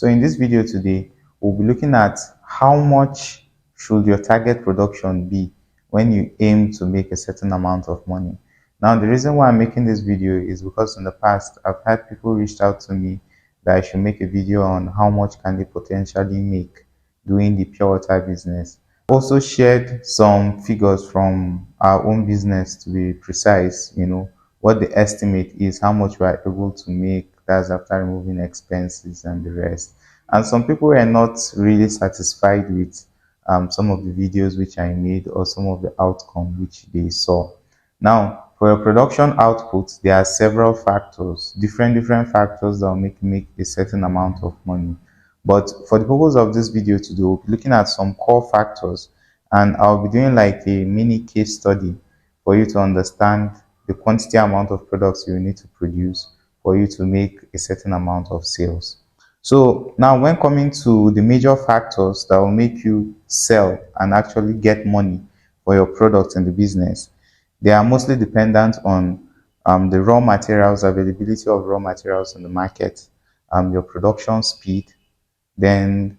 So in this video today, we'll be looking at how much should your target production be when you aim to make a certain amount of money. Now, the reason why I'm making this video is because in the past, I've had people reached out to me that I should make a video on how much can they potentially make doing the pure water business. Also shared some figures from our own business to be precise, what the estimate is, how much we are able to make, that's after removing expenses and the rest. And some people were not really satisfied with some of the videos which I made or some of the outcome which they saw. Now, for your production output, there are several factors, different factors that will make a certain amount of money. But for the purpose of this video today, we'll be looking at some core factors, and I'll be doing like a mini case study for you to understand the quantity amount of products you need to produce for you to make a certain amount of sales. So now when coming to the major factors that will make you sell and actually get money for your products in the business, they are mostly dependent on the raw materials, availability of raw materials in the market, your production speed, then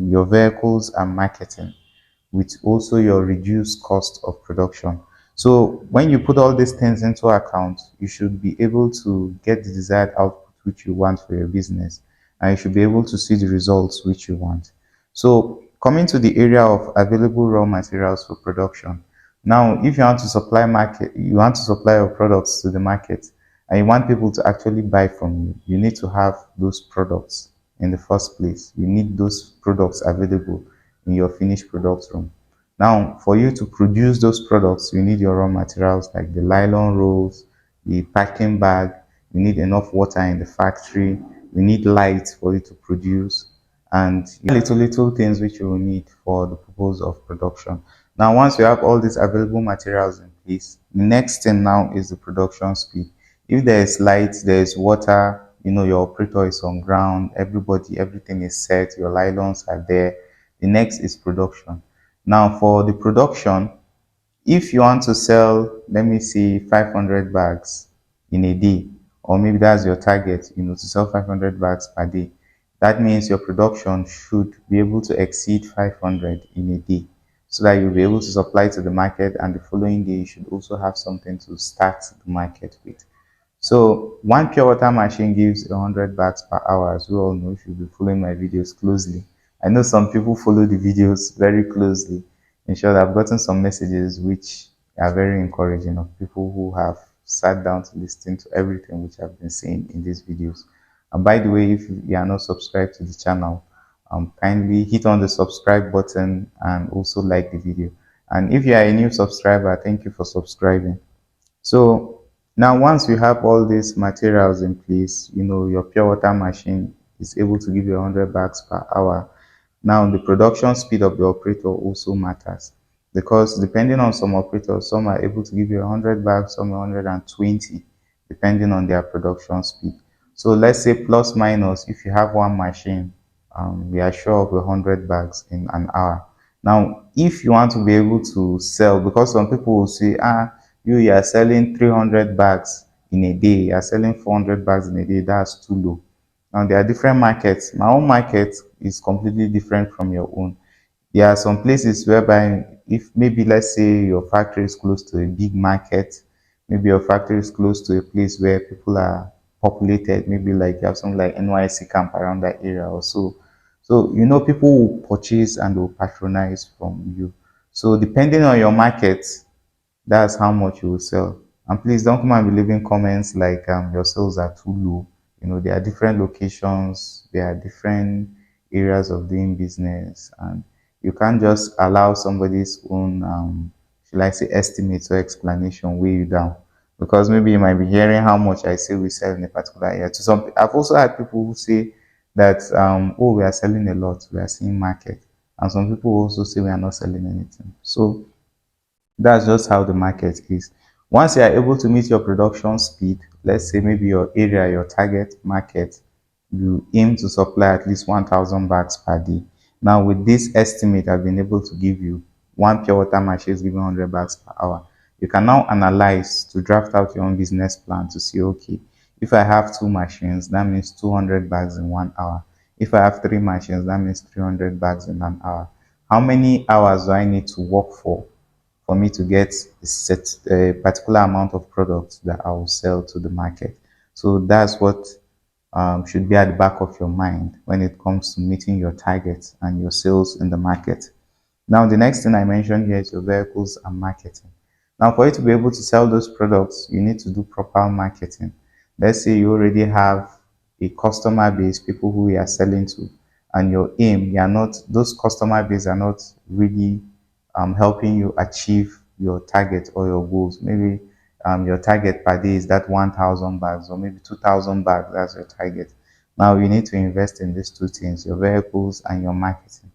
your vehicles and marketing, with also your reduced cost of production. So when you put all these things into account, you should be able to get the desired output which you want for your business, and you should be able to see the results which you want. So coming to the area of available raw materials for production. Now, if you want to supply your products to the market and you want people to actually buy from you, you need to have those products in the first place. You need those products available in your finished product room. Now, for you to produce those products, you need your raw materials like the nylon rolls, the packing bag, you need enough water in the factory, you need light for you to produce, and little things which you will need for the purpose of production. Now, once you have all these available materials in place, the next thing now is the production speed. If there is light, there is water, your operator is on ground, everything is set, your nylons are there. The next is production. Now, for the production, if you want to sell, let me see, 500 bags in a day, or maybe that's your target, to sell 500 bags per day, that means your production should be able to exceed 500 in a day, so that you'll be able to supply to the market, and the following day you should also have something to start the market with. So one pure water machine gives 100 bags per hour, as we all know if you've been following my videos closely. I know some people follow the videos very closely. In short, I've gotten some messages which are very encouraging of people who have sat down to listen to everything which I've been saying in these videos. And by the way, if you are not subscribed to the channel, kindly hit on the subscribe button and also like the video. And if you are a new subscriber, thank you for subscribing. So now once you have all these materials in place, your pure water machine is able to give you 100 bags per hour. Now the production speed of the operator also matters, because depending on some operators, some are able to give you 100 bags, some 120, depending on their production speed. So let's say plus minus, if you have one machine, we are sure of 100 bags in an hour. Now, if you want to be able to sell, because some people will say, you are selling 300 bags in a day, you are selling 400 bags in a day, that's too low. Now, there are different markets. My own market is completely different from your own. There are some places whereby, if maybe let's say your factory is close to a big market, maybe your factory is close to a place where people are populated, maybe like you have something like NYC camp around that area or so. So, people will purchase and will patronize from you. So, depending on your market, that's how much you will sell. And please don't come and be leaving comments like your sales are too low. There are different locations, there are different areas of doing business, and you can't just allow somebody's own should I say estimates or explanation weigh you down, because maybe you might be hearing how much I say we sell in a particular area. To some, I've also had people who say that oh, we are selling a lot, we are seeing market, and some people also say we are not selling anything. So that's just how the market is. Once you are able to meet your production speed, let's say maybe your area, your target market, you aim to supply at least 1,000 bags per day. Now, with this estimate I've been able to give you, one pure water machine is giving 100 bags per hour. You can now analyze to draft out your own business plan to see, okay, if I have two machines, that means 200 bags in 1 hour. If I have three machines, that means 300 bags in an hour. How many hours do I need to work for me to get a particular amount of products that I will sell to the market? So that's what should be at the back of your mind when it comes to meeting your targets and your sales in the market. Now, the next thing I mentioned here is your vehicles and marketing. Now, for you to be able to sell those products, you need to do proper marketing. Let's say you already have a customer base, people who you are selling to, and your aim, you are not, those customer base are not really helping you achieve your target or your goals. Maybe your target per day is that 1,000 bags or maybe 2,000 bags, that's your target. Now, you need to invest in these two things, your vehicles and your marketing.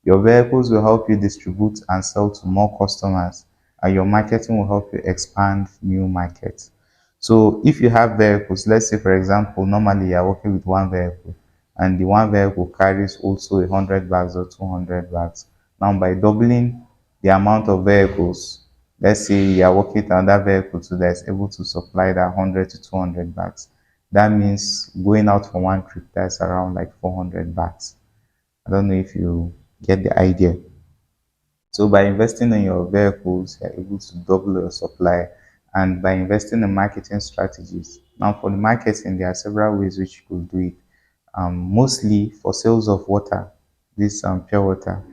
Your vehicles will help you distribute and sell to more customers, and your marketing will help you expand new markets. So if you have vehicles, let's say for example, normally you are working with one vehicle and the one vehicle carries also 100 bags or 200 bags. Now by doubling the amount of vehicles, let's say you are working with another vehicle so that is able to supply that 100 to 200 bags. That means going out for one trip, that's around like 400 bags. I don't know if you get the idea. So by investing in your vehicles, you're able to double your supply, and by investing in marketing strategies. Now for the marketing, there are several ways which you could do it. Mostly for sales of water, this pure water,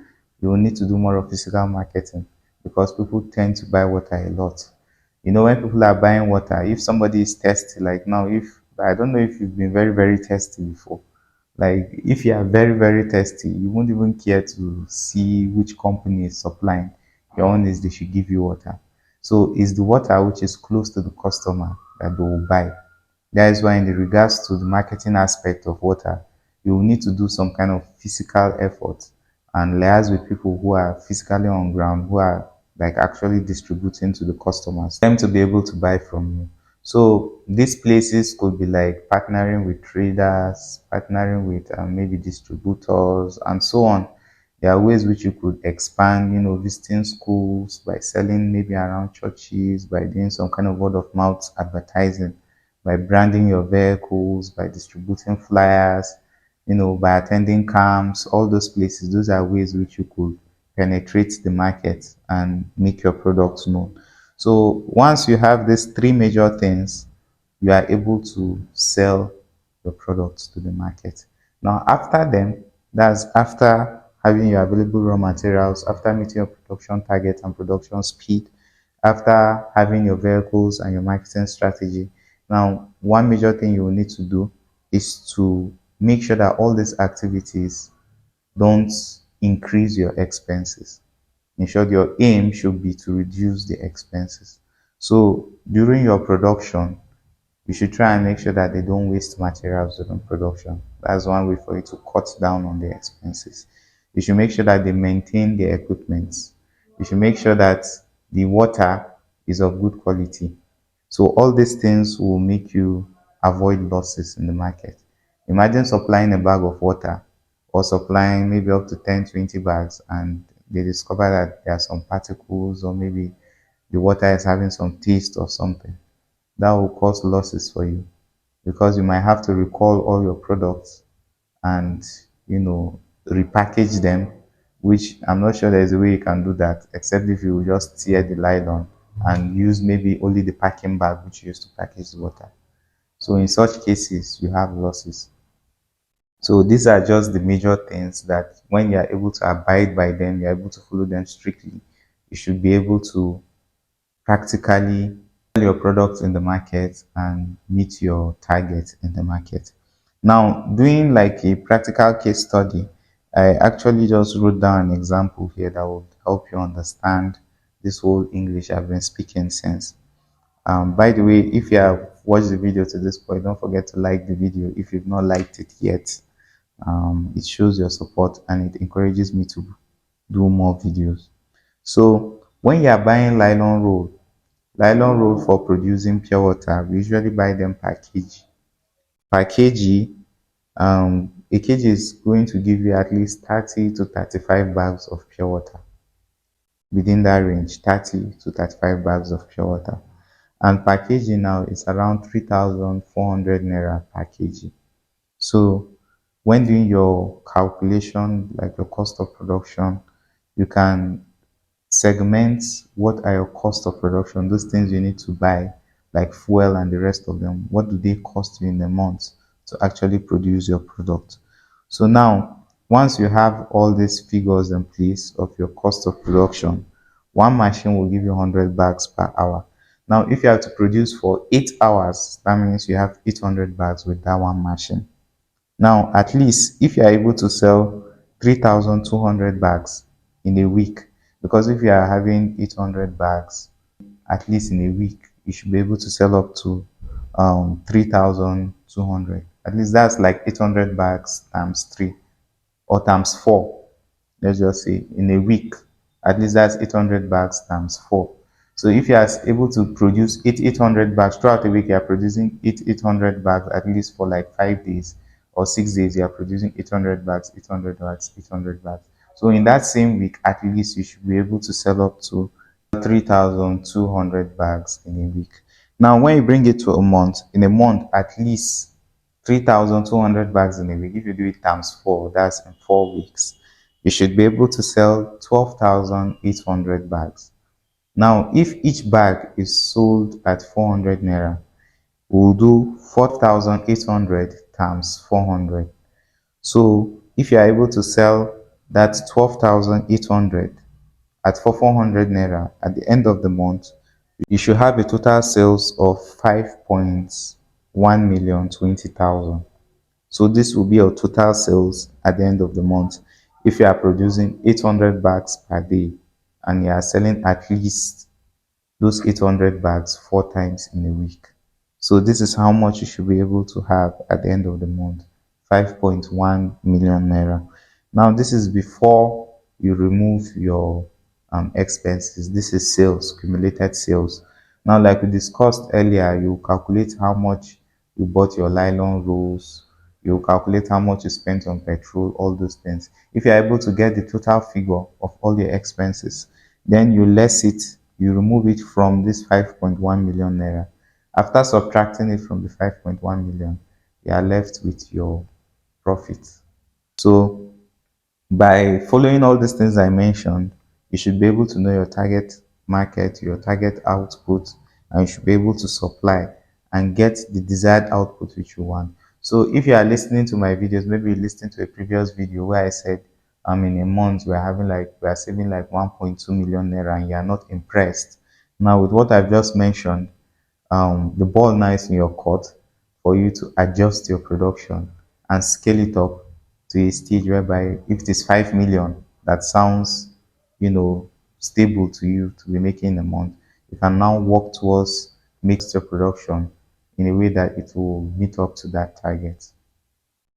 you will need to do more of physical marketing because people tend to buy water a lot. You know, when people are buying water, if somebody is thirsty, like now, if I don't know if you've been very, very thirsty before, like if you are very, very thirsty, you won't even care to see which company is supplying. Your own is they should give you water. So it's the water which is close to the customer that they will buy. That is why in the regards to the marketing aspect of water, you will need to do some kind of physical effort and liaise with people who are physically on ground, who are like actually distributing to the customers, them to be able to buy from you. So these places could be like partnering with traders, partnering with maybe distributors, and so on. There are ways which you could expand, you know, visiting schools by selling maybe around churches, by doing some kind of word of mouth advertising, by branding your vehicles, by distributing flyers, you know, by attending camps, all those places. Those are ways which you could penetrate the market and make your products known. So once you have these three major things, you are able to sell your products to the market. Now, after them, that's after having your available raw materials, after meeting your production target and production speed, after having your vehicles and your marketing strategy. Now, one major thing you will need to do is to make sure that all these activities don't increase your expenses. In short, your aim should be to reduce the expenses. So during your production, you should try and make sure that they don't waste materials during production. That's one way for you to cut down on the expenses. You should make sure that they maintain the equipment. You should make sure that the water is of good quality. So all these things will make you avoid losses in the market. Imagine supplying a bag of water or supplying maybe up to 10, 20 bags, and they discover that there are some particles or maybe the water is having some taste or something. That will cause losses for you because you might have to recall all your products and, you know, repackage them, which I'm not sure there's a way you can do that except if you just tear the nylon and use maybe only the packing bag which you used to package the water. So in such cases, you have losses. So these are just the major things that when you are able to abide by them, you're able to follow them strictly, you should be able to practically sell your products in the market and meet your target in the market. Now, doing like a practical case study, I actually just wrote down an example here that would help you understand this whole English I've been speaking since. By the way, if you have watched the video to this point, don't forget to like the video if you've not liked it yet. It shows your support and it encourages me to do more videos. So when you are buying nylon roll for producing pure water, we usually buy them per kg. Per kg, a kg is going to give you at least 30 to 35 bags of pure water. Within that range, 30 to 35 bags of pure water. And per kg now is around 3,400 naira per kg. So when doing your calculation, like your cost of production, you can segment what are your cost of production, those things you need to buy, like fuel and the rest of them. What do they cost you in a month to actually produce your product? So now, once you have all these figures in place of your cost of production, one machine will give you 100 bags per hour. Now, if you have to produce for 8 hours, that means you have 800 bags with that one machine. Now, at least if you are able to sell 3,200 bags in a week, because if you are having 800 bags, at least in a week, you should be able to sell up to 3,200. At least that's like 800 bags times 3 or times 4. Let's just say in a week, at least that's 800 bags times 4. So if you are able to produce 800 bags throughout the week, you are producing 800 bags at least for like 5 days or 6 days, you are producing 800 bags, 800 bags, 800 bags. So in that same week, at least you should be able to sell up to 3,200 bags in a week. Now, when you bring it to a month, in a month, at least 3,200 bags in a week. If you do it times 4, that's in 4 weeks. You should be able to sell 12,800 bags. Now, if each bag is sold at 400 naira, we'll do 4,800 times 400. So, if you are able to sell that 12,800 at 400 naira at the end of the month, you should have a total sales of 5.1 million 20,000. So this will be your total sales at the end of the month. If you are producing 800 bags per day and you are selling at least those 800 bags 4 times in a week. So this is how much you should be able to have at the end of the month, 5.1 million naira. Now this is before you remove your expenses. This is sales, cumulated sales. Now, like we discussed earlier, you calculate how much you bought your nylon rolls, you calculate how much you spent on petrol, all those things. If you're able to get the total figure of all your expenses, then you less it, you remove it from this 5.1 million naira. After subtracting it from the 5.1 million, you are left with your profit. So by following all these things I mentioned, you should be able to know your target market, your target output, and you should be able to supply and get the desired output which you want. So if you are listening to my videos, maybe you listened to a previous video where I said, in a month we are saving like 1.2 million naira and you are not impressed. Now with what I've just mentioned, the ball now is in your court for you to adjust your production and scale it up to a stage whereby if it is 5 million, that sounds, stable to you to be making in a month, you can now work towards make your production in a way that it will meet up to that target.